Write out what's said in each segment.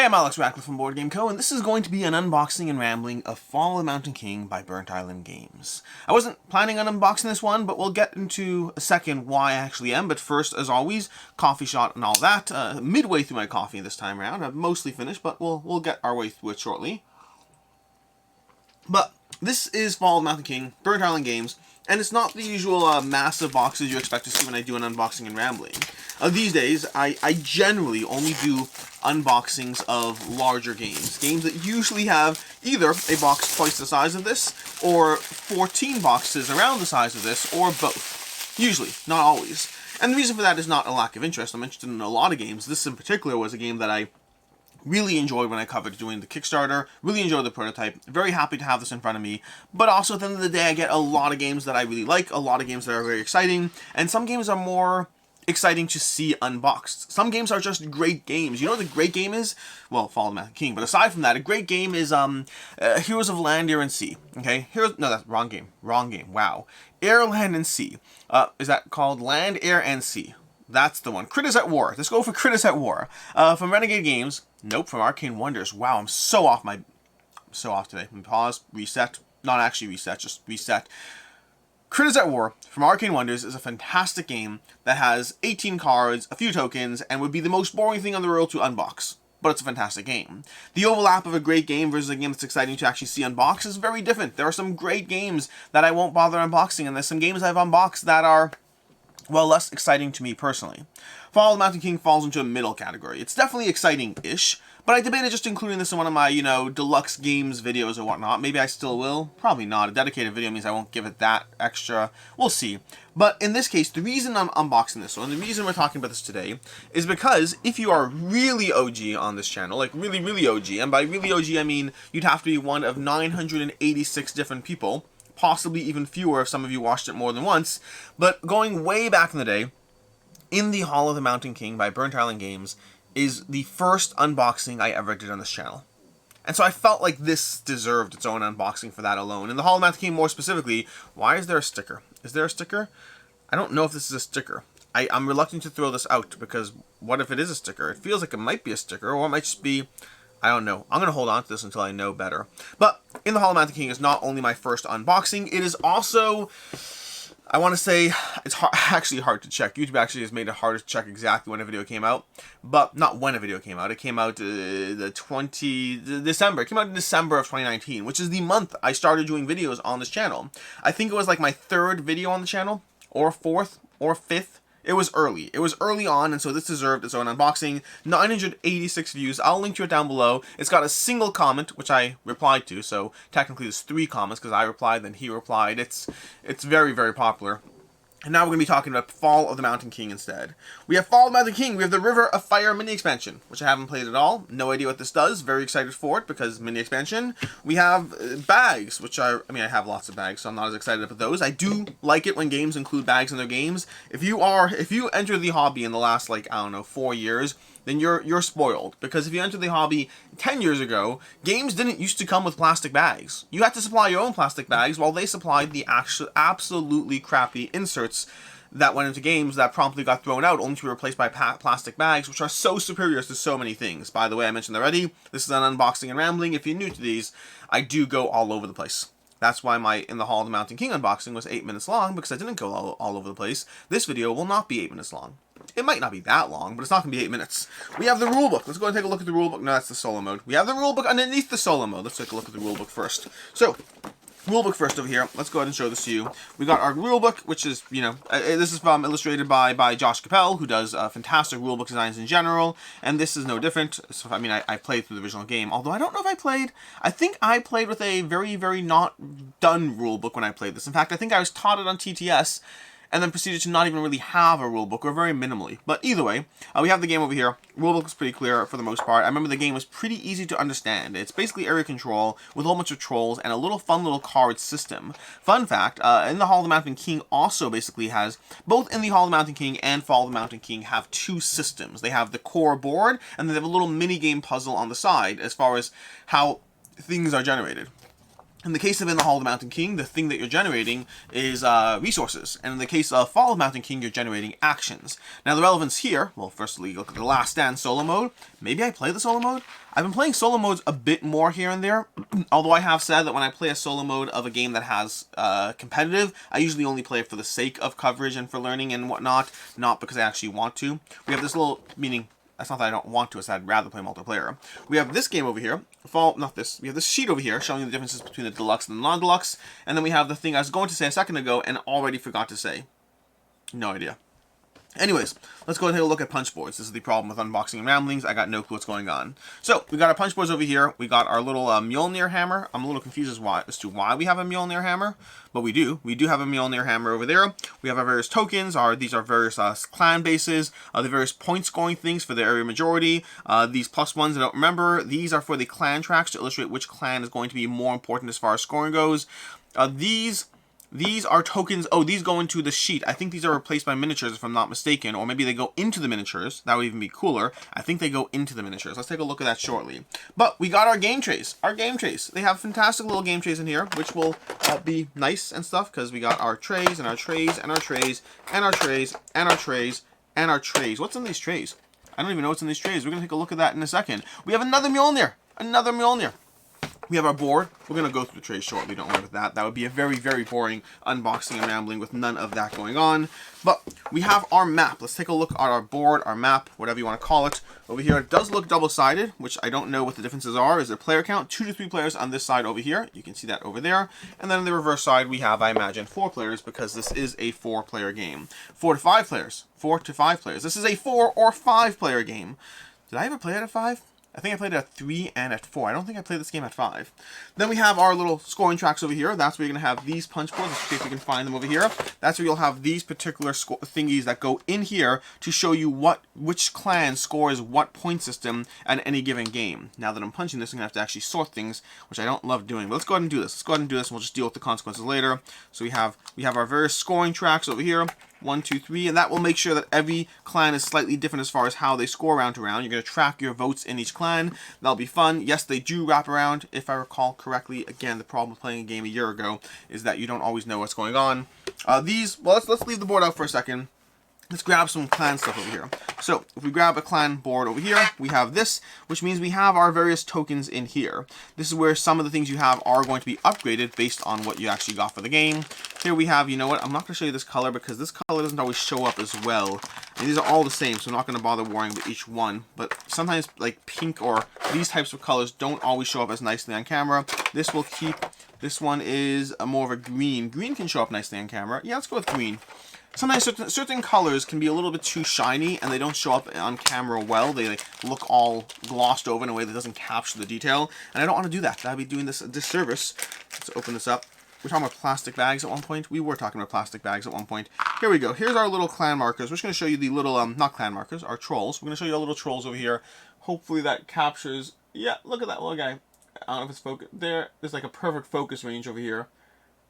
Hey, I'm Alex Ratcliffe from Board Game Co., and this is going to be an unboxing and rambling of Fall of the Mountain King by Burnt Island Games. I wasn't planning on unboxing this one, but we'll get into a second why I actually am. But first, as always, coffee shot and all that. Midway through my coffee this time around. I'm mostly finished, but we'll get our way through it shortly. But this is Fall of the Mountain King, Burnt Island Games, and it's not the usual massive boxes you expect to see when I do an unboxing and rambling. These days, I generally only do unboxings of larger games. Games that usually have either a box twice the size of this, or 14 boxes around the size of this, or both. Usually, not always. And the reason for that is not a lack of interest. I'm interested in a lot of games. This in particular was a game that I really enjoyed when I covered doing the Kickstarter, really enjoyed the prototype, very happy to have this in front of me, but also at the end of the day I get a lot of games that I really like, a lot of games that are very exciting, and some games are more exciting to see unboxed. Some games are just great games. You know what a great game is? Well, Fall of the Mountain King, but aside from that, a great game is Heroes of Land, Air, and Sea. Okay? No, that's wrong game. Wrong game. Wow. Air, Land, and Sea. Is that called Land, Air, and Sea? That's the one. Critters at War. Let's go for Critters at War. From Renegade Games. Nope, from Arcane Wonders. Wow, I'm so off today. Let me pause, reset. Not actually reset, just reset. Critters at War from Arcane Wonders is a fantastic game that has 18 cards, a few tokens, and would be the most boring thing on the world to unbox. But it's a fantastic game. The overlap of a great game versus a game that's exciting to actually see unboxed is very different. There are some great games that I won't bother unboxing, and there's some games I've unboxed that are, well, less exciting to me personally. Fall of the Mountain King falls into a middle category. It's definitely exciting-ish, but I debated just including this in one of my, deluxe games videos or whatnot. Maybe I still will. Probably not. A dedicated video means I won't give it that extra. We'll see. But in this case, the reason I'm unboxing this one, the reason we're talking about this today, is because if you are really OG on this channel, like really, really OG, and by really OG I mean you'd have to be one of 986 different people, possibly even fewer if some of you watched it more than once, but going way back in the day, In the Hall of the Mountain King by Burnt Island Games is the first unboxing I ever did on this channel. And so I felt like this deserved its own unboxing for that alone. In the Hall of the Mountain King more specifically, why is there a sticker? Is there a sticker? I don't know if this is a sticker. I'm reluctant to throw this out because what if it is a sticker? It feels like it might be a sticker, or it might just be, I don't know. I'm going to hold on to this until I know better. But In the Hall of the Mountain King is not only my first unboxing, it is also, I want to say, it's actually hard to check. YouTube actually has made it hard to check exactly when a video came out. But not when a video came out. It came out December. It came out in December of 2019, which is the month I started doing videos on this channel. I think it was like my third video on the channel, or fourth, or fifth. It was early. It was early on, and so this deserved its own unboxing. 986 views. I'll link to it down below. It's got a single comment, which I replied to, so technically there's 3 comments, because I replied, then he replied. It's very, very popular. And now we're going to be talking about Fall of the Mountain King instead. We have Fall of the Mountain King. We have the River of Fire mini expansion, which I haven't played at all. No idea what this does. Very excited for it because mini expansion. We have bags, which I have lots of bags, so I'm not as excited about those. I do like it when games include bags in their games. If you enter the hobby in the last, 4 years, then you're spoiled. Because if you entered the hobby 10 years ago, games didn't used to come with plastic bags. You had to supply your own plastic bags while they supplied the absolutely crappy inserts that went into games that promptly got thrown out, only to be replaced by plastic bags, which are so superior to so many things. By the way, I mentioned already, this is an unboxing and rambling. If you're new to these, I do go all over the place. That's why my In the Hall of the Mountain King unboxing was 8 minutes long, because I didn't go all over the place. This video will not be 8 minutes long. It might not be that long, but it's not going to be 8 minutes. We have the rulebook. Let's go and take a look at the rulebook. No, that's the solo mode. We have the rulebook underneath the solo mode. Let's take a look at the rulebook first. So, rulebook first over here. Let's go ahead and show this to you. We got our rulebook, which is, this is illustrated by Josh Capel, who does fantastic rulebook designs in general, and this is no different. So, I played through the original game, although I don't know if I think I played with a very, very not done rulebook when I played this. In fact, I think I was taught it on TTS, and then proceeded to not even really have a rulebook, or very minimally. But either way, we have the game over here. Rulebook is pretty clear for the most part. I remember the game was pretty easy to understand. It's basically area control with a whole bunch of trolls and a fun little card system. Fun fact, In the Hall of the Mountain King also basically has, both In the Hall of the Mountain King and Fall of the Mountain King have 2 systems. They have the core board, and they have a little mini-game puzzle on the side as far as how things are generated. In the case of In the Hall of the Mountain King, the thing that you're generating is resources. And in the case of Fall of Mountain King, you're generating actions. Now the relevance here, well, firstly, look at the Last Stand solo mode. Maybe I play the solo mode? I've been playing solo modes a bit more here and there, although I have said that when I play a solo mode of a game that has competitive, I usually only play it for the sake of coverage and for learning and whatnot, not because I actually want to. We have this little, meaning, that's not that I don't want to, it's that I'd rather play multiplayer. We have this game over here, we have this sheet over here showing you the differences between the deluxe and the non-deluxe, and then we have the thing I was going to say a second ago and already forgot to say. No idea. Anyways, let's go and take a look at punch boards. This is the problem with unboxing and ramblings. I got no clue what's going on. So, we got our punch boards over here. We got our little Mjolnir hammer. I'm a little confused as to why we have a Mjolnir hammer, but we do. We do have a Mjolnir hammer over there. We have our various tokens. These are various clan bases. The various point scoring things for the area majority. These +1s, I don't remember. These are for the clan tracks to illustrate which clan is going to be more important as far as scoring goes. These are tokens. Oh, these go into the sheet. I think these are replaced by miniatures, if I'm not mistaken. Or maybe they go into the miniatures. That would even be cooler. I think they go into the miniatures. Let's take a look at that shortly. But we got our game trays. Our game trays. They have fantastic little game trays in here, which will be nice and stuff, because we got our trays and our trays and our trays and our trays and our trays and our trays. What's in these trays? I don't even know what's in these trays. We're going to take a look at that in a second. We have another Mjolnir. Another Mjolnir. We have our board. We're going to go through the trays shortly, don't worry about that. That would be a very, very boring unboxing and rambling with none of that going on. But we have our map. Let's take a look at our board, our map, whatever you want to call it. Over here, it does look double-sided, which I don't know what the differences are. Is the player count 2 to 3 players on this side over here. You can see that over there. And then on the reverse side, we have, I imagine, 4 players, because this is a 4-player game. 4 to 5 players. 4 to 5 players. This is a 4 or 5-player game. Did I ever play it at 5? I think I played it at 3 and at 4. I don't think I played this game at 5. Then we have our little scoring tracks over here. That's where you're going to have these punch boards. Let's see if we can find them over here. That's where you'll have these particular thingies that go in here to show you which clan scores what point system at any given game. Now that I'm punching this, I'm going to have to actually sort things, which I don't love doing. But let's go ahead and do this. Let's go ahead and do this, and we'll just deal with the consequences later. So we have our various scoring tracks over here. 1, 2, 3, and that will make sure that every clan is slightly different as far as how they score round to round. You're going to track your votes in each clan. That'll be fun. Yes, they do wrap around, if I recall correctly. Again, the problem with playing a game a year ago is that you don't always know what's going on. Well, let's leave the board out for a second. Let's grab some clan stuff over here. So, if we grab a clan board over here, we have this, which means we have our various tokens in here. This is where some of the things you have are going to be upgraded based on what you actually got for the game. Here we have, you know what, I'm not going to show you this color because this color doesn't always show up as well. And these are all the same, so I'm not going to bother worrying about each one. But sometimes, like pink or these types of colors don't always show up as nicely on camera. This will keep, this one is more of a green. Green can show up nicely on camera. Yeah, let's go with green. Sometimes certain colors can be a little bit too shiny and they don't show up on camera well. They look all glossed over in a way that doesn't capture the detail. And I don't want to do that. I'd be doing this a disservice. Let's open this up. We're talking about plastic bags at one point. We were talking about plastic bags at one point. Here we go. Here's our little clan markers. We're just going to show you the little, not clan markers, our trolls. We're going to show you our little trolls over here. Hopefully that captures, yeah, look at that little guy. I don't know if it's focused. There's like a perfect focus range over here.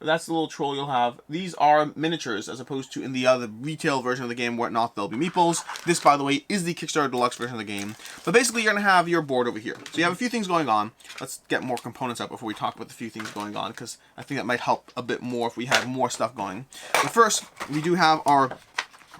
That's the little troll you'll have. These are miniatures, as opposed to in the other retail version of the game, whatnot, they'll be meeples. This, by the way, is the Kickstarter Deluxe version of the game. But basically, you're going to have your board over here. So you have a few things going on. Let's get more components up before we talk about the few things going on, because I think that might help a bit more if we have more stuff going. But first, we do have our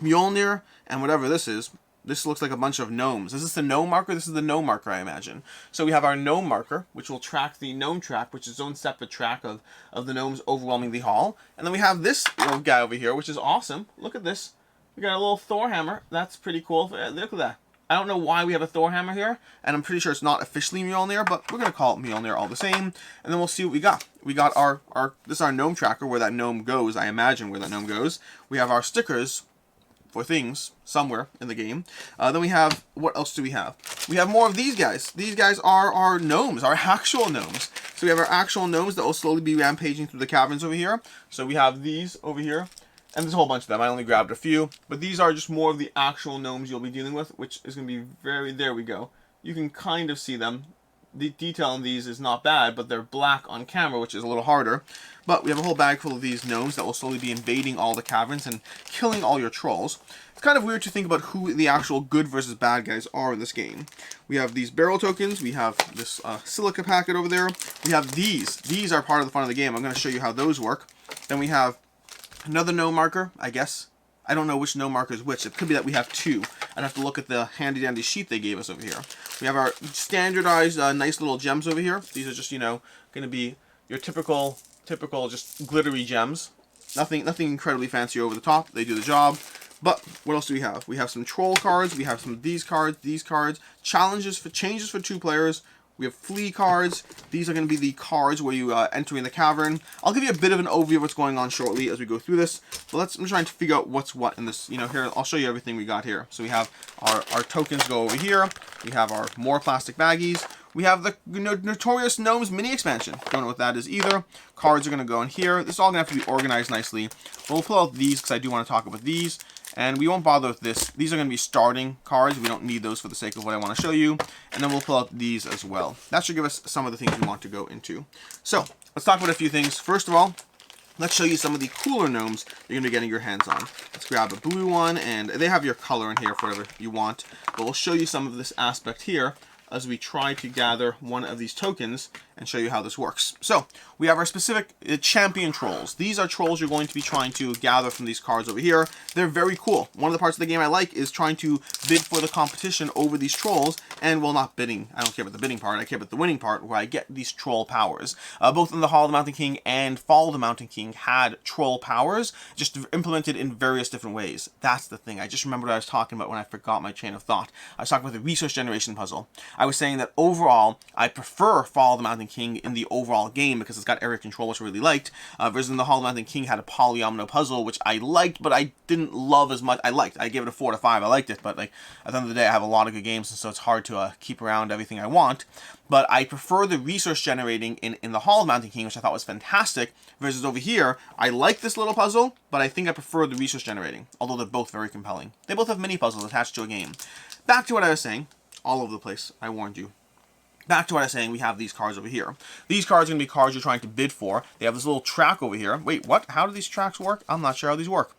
Mjolnir, and whatever this is. This looks like a bunch of gnomes. Is this the gnome marker? This is the gnome marker, I imagine. So we have our gnome marker, which will track the gnome track, which is its own separate track of the gnomes overwhelming the hall. And then we have this little guy over here, which is awesome. Look at this. We got a little Thor hammer. That's pretty cool. Look at that. I don't know why we have a Thor hammer here, and I'm pretty sure it's not officially Mjolnir, but we're going to call it Mjolnir all the same. And then we'll see what we got. We got this is our gnome tracker, where that gnome goes. I imagine where that gnome goes. We have our stickers for things somewhere in the game. Then we have, what else do we have? We have more of these guys. These guys are our gnomes, our actual gnomes. So we have our actual gnomes that will slowly be rampaging through the caverns over here. So we have these over here, and there's a whole bunch of them. I only grabbed a few, but these are just more of the actual gnomes you'll be dealing with, which is going to be there we go. You can kind of see them. the detail on these is not bad, but they're black on camera, which is a little harder. But we have a whole bag full of these gnomes that will slowly be invading all the caverns and killing all your trolls. It's kind of weird to think about who the actual good versus bad guys are in this game. We have these barrel tokens, we have this silica packet over there, we have these. These are part of the fun of the game. I'm going to show you how those work. Then we have another gnome marker, I guess. I don't know which gnome marker is which. It could be that we have two. I'd have to look at the handy dandy sheet they gave us over here. We have our standardized nice little gems over here. These are just, you know, going to be your typical just glittery gems. Nothing incredibly fancy over the top. They do the job. But what else do we have? We have some troll cards. We have some of these cards, changes for 2 players. We have flea cards. These are going to be the cards where you enter in the cavern. I'll give you a bit of an overview of what's going on shortly as we go through this. But I'm trying to figure out what's what in this. You know, here, I'll show you everything we got here. So we have our tokens go over here. We have our more plastic baggies. We have the notorious Gnomes mini expansion. Don't know what that is either. Cards are going to go in here. This is all going to have to be organized nicely. But we'll pull out these because I do want to talk about these. And we won't bother with this. These are going to be starting cards. We don't need those for the sake of what I want to show you. And then we'll pull out these as well. That should give us some of the things we want to go into. So, let's talk about a few things. First of all, let's show you some of the cooler gnomes you're going to be getting your hands on. Let's grab a blue one, and they have your color in here for whatever you want. But we'll show you some of this aspect here as we try to gather one of these tokens and show you how this works. So, we have our specific champion trolls. These are trolls you're going to be trying to gather from these cards over here. They're very cool. One of the parts of the game I like is trying to bid for the competition over these trolls, and, well, not bidding. I don't care about the bidding part. I care about the winning part, where I get these troll powers. Both in the Hall of the Mountain King and Fall of the Mountain King had troll powers, just implemented in various different ways. That's the thing. I just remembered what I was talking about when I forgot my chain of thought. I was talking about the resource generation puzzle. I was saying that overall, I prefer Fall of the Mountain King in the overall game because it's got area control, which I really liked, versus in the Hall of the Mountain King had a polyomino puzzle, which I liked, but I didn't love as much. I gave it a 4 to 5. I liked it, but like at the end of the day, I have a lot of good games, and so it's hard to keep around everything I want. But I prefer the resource generating in the Hall of the Mountain King, which I thought was fantastic, versus over here, I like this little puzzle, but I think I prefer the resource generating, although they're both very compelling. They both have mini puzzles attached to a game. Back to what I was saying, all over the place, I warned you. Back to what I was saying, we have these cards over here. These cards are going to be cards you're trying to bid for. They have this little track over here. Wait, what? How do these tracks work? I'm not sure how these work.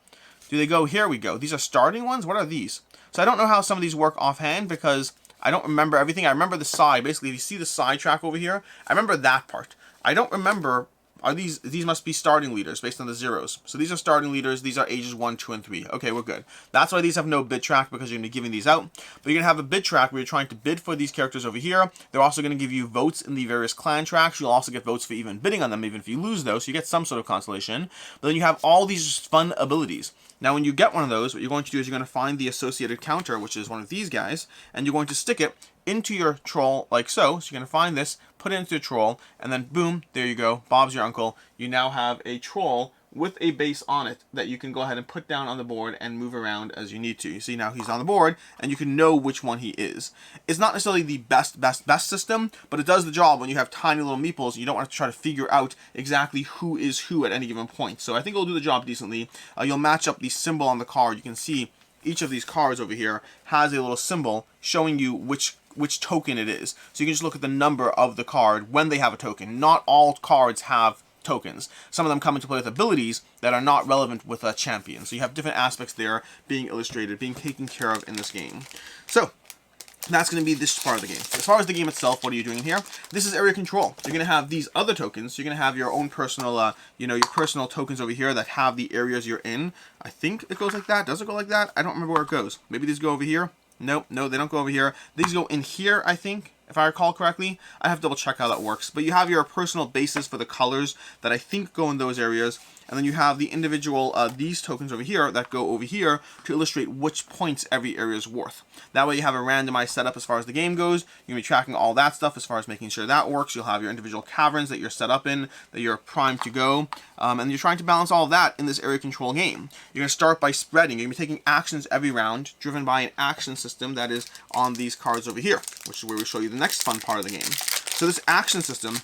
Do they go? Here we go. These are starting ones? What are these? So I don't know how some of these work offhand because I don't remember everything. I remember the side. Basically, if you see the side track over here, I remember that part. I don't remember... These must be starting leaders based on the zeros. So these are starting leaders. These are ages 1, 2, and 3. Okay, we're good. That's why these have no bid track, because you're going to be giving these out. But you're going to have a bid track where you're trying to bid for these characters over here. They're also going to give you votes in the various clan tracks. You'll also get votes for even bidding on them, even if you lose those. So you get some sort of consolation. But then you have all these fun abilities. Now, when you get one of those, what you're going to do is you're going to find the associated counter, which is one of these guys, and you're going to stick it into your troll like so. So you're going to find this, put it into a troll, and then boom, there you go. Bob's your uncle. You now have a troll with a base on it that you can go ahead and put down on the board and move around as you need to. You see now he's on the board, and you can know which one he is. It's not necessarily the best system, but it does the job when you have tiny little meeples and you don't want to try to figure out exactly who is who at any given point. So I think it'll do the job decently. You'll match up the symbol on the card. You can see each of these cards over here has a little symbol showing you which token it is. So you can just look at the number of the card when they have a token. Not all cards have tokens. Some of them come into play with abilities that are not relevant with a champion. So you have different aspects there being illustrated, being taken care of in this game. So that's going to be this part of the game. As far as the game itself, what are you doing in here? This is area control. You're going to have these other tokens. You're going to have your own personal, your personal tokens over here that have the areas you're in. I think it goes like that. Does it go like that? I don't remember where it goes. Maybe these go over here. Nope, no, they don't go over here. These go in here, I think, if I recall correctly. I have to double check how that works. But you have your personal bases for the colors that I think go in those areas. And then you have the individual, these tokens over here that go over here to illustrate which points every area is worth. That way you have a randomized setup as far as the game goes. You're going to be tracking all that stuff as far as making sure that works. You'll have your individual caverns that you're set up in, that you're primed to go. And you're trying to balance all of that in this area control game. You're going to start by spreading. You're going to be taking actions every round, driven by an action system that is on these cards over here, which is where we show you the next fun part of the game. So this action system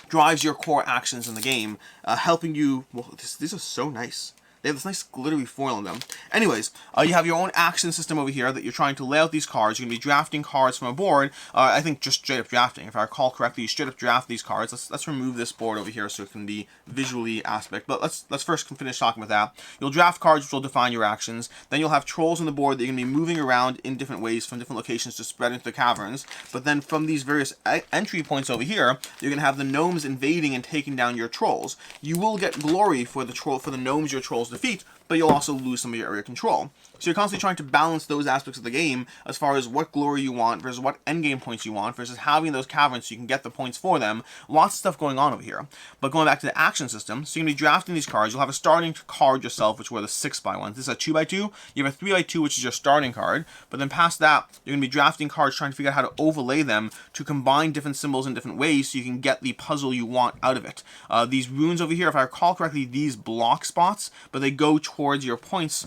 drives your core actions in the game, helping you... Well, these are so nice. They have this nice glittery foil in them. Anyways, you have your own action system over here that you're trying to lay out these cards. You're going to be drafting cards from a board. I think just straight up drafting. If I recall correctly, you straight up draft these cards. Let's remove this board over here so it can be visually aspect. But let's first finish talking about that. You'll draft cards which will define your actions. Then you'll have trolls on the board that you're going to be moving around in different ways from different locations to spread into the caverns. But then from these various entry points over here, you're going to have the gnomes invading and taking down your trolls. You will get glory for the gnomes your trolls defeat, but you'll also lose some of your area control. So you're constantly trying to balance those aspects of the game as far as what glory you want versus what endgame points you want versus having those caverns so you can get the points for them. Lots of stuff going on over here. But going back to the action system, so you're going to be drafting these cards. You'll have a starting card yourself, which were the 6x1s. This is a 2x2. You have a 3x2, which is your starting card. But then past that, you're going to be drafting cards trying to figure out how to overlay them to combine different symbols in different ways so you can get the puzzle you want out of it. These runes over here, if I recall correctly, these block spots, but they go towards your points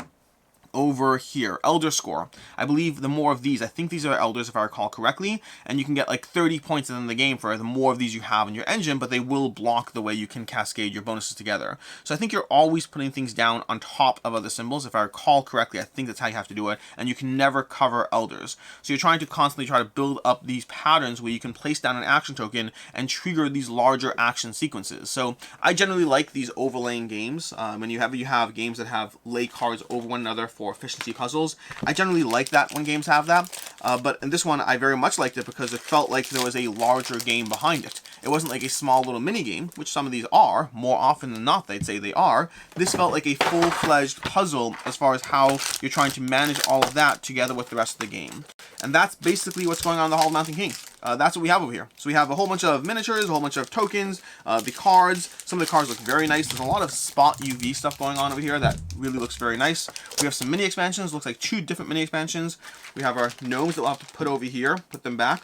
over here. Elder score. I believe the more of these, I think these are elders if I recall correctly, and you can get like 30 points in the game for the more of these you have in your engine, but they will block the way you can cascade your bonuses together. So I think you're always putting things down on top of other symbols. If I recall correctly, I think that's how you have to do it, and you can never cover elders. So you're trying to constantly try to build up these patterns where you can place down an action token and trigger these larger action sequences. So I generally like these overlaying games. When you have games that have lay cards over one another for efficiency puzzles. I generally like that when games have that, but in this one I very much liked it because it felt like there was a larger game behind it. It wasn't like a small little mini game, which some of these are, more often than not they'd say they are. This felt like a full-fledged puzzle as far as how you're trying to manage all of that together with the rest of the game. And that's basically what's going on in the Hall of Mountain King. That's what we have over here. So we have a whole bunch of miniatures, a whole bunch of tokens, the cards. Some of the cards look very nice. There's a lot of spot UV stuff going on over here that really looks very nice. We have some mini expansions. Looks like 2 different mini expansions. We have our gnomes that we'll have to put over here, put them back.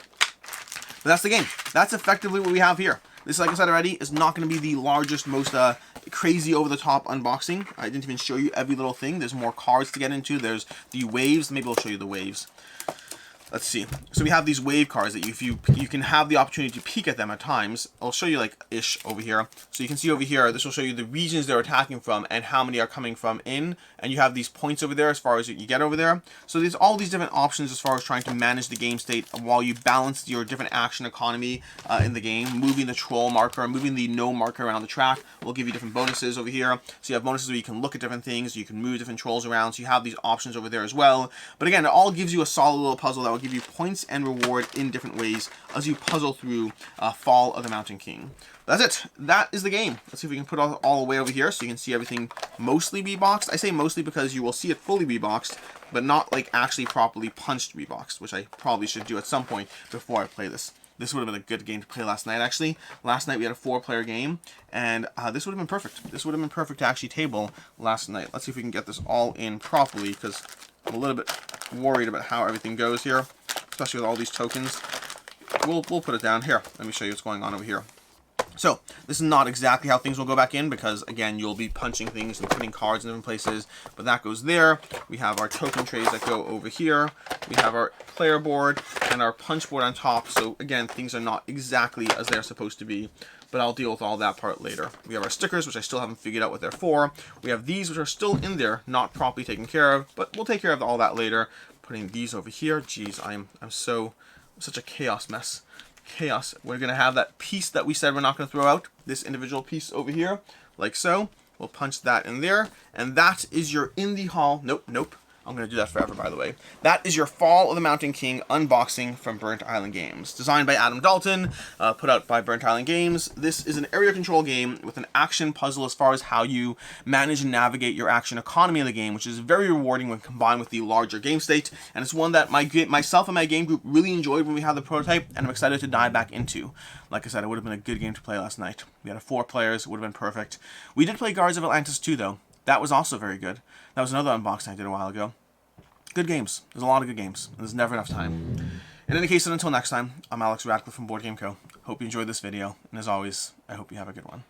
But that's the game. That's effectively what we have here. This, like I said already, is not going to be the largest, most crazy over-the-top unboxing. I didn't even show you every little thing. There's more cards to get into. There's the waves. Maybe I'll show you the waves. Let's see. So we have these wave cards that you can have the opportunity to peek at them at times. I'll show you like ish over here. So you can see over here, this will show you the regions they're attacking from and how many are coming from in. And you have these points over there as far as you get over there. So there's all these different options as far as trying to manage the game state while you balance your different action economy in the game. Moving the troll marker, moving the gnome marker around the track will give you different bonuses over here. So you have bonuses where you can look at different things, you can move different trolls around. So you have these options over there as well. But again, it all gives you a solid little puzzle that will give you points and reward in different ways as you puzzle through Fall of the Mountain King. That's it. That is the game. Let's see if we can put it all the way over here so you can see everything mostly V-boxed. I say mostly because you will see it fully V-boxed, but not like actually properly punched V-boxed, which I probably should do at some point before I play this. This would have been a good game to play last night, actually. Last night we had a 4-player game, and this would have been perfect. This would have been perfect to actually table last night. Let's see if we can get this all in properly, because I'm a little bit worried about how everything goes here, especially with all these tokens. We'll put it down here. Let me show you what's going on over here. So, this is not exactly how things will go back in because, again, you'll be punching things and putting cards in different places, but that goes there. We have our token trays that go over here. We have our player board and our punch board on top. So, again, things are not exactly as they're supposed to be, but I'll deal with all that part later. We have our stickers, which I still haven't figured out what they're for. We have these, which are still in there, not properly taken care of, but we'll take care of all that later. Putting these over here. Jeez, I'm such a chaos mess. Chaos. We're going to have that piece that we said we're not going to throw out. This individual piece over here, like so. We'll punch that in there. And that is your in the hall. Nope. I'm going to do that forever, by the way. That is your Fall of the Mountain King unboxing from Burnt Island Games. Designed by Adam Dalton, put out by Burnt Island Games. This is an area control game with an action puzzle as far as how you manage and navigate your action economy of the game, which is very rewarding when combined with the larger game state. And it's one that myself and my game group really enjoyed when we had the prototype, and I'm excited to dive back into. Like I said, it would have been a good game to play last night. We had 4 players. It would have been perfect. We did play Guardians of Atlantis 2, though. That was also very good. That was another unboxing I did a while ago. Good games. There's a lot of good games. And there's never enough time. In any case, until next time, I'm Alex Radcliffe from Board Game Co. Hope you enjoyed this video. And as always, I hope you have a good one.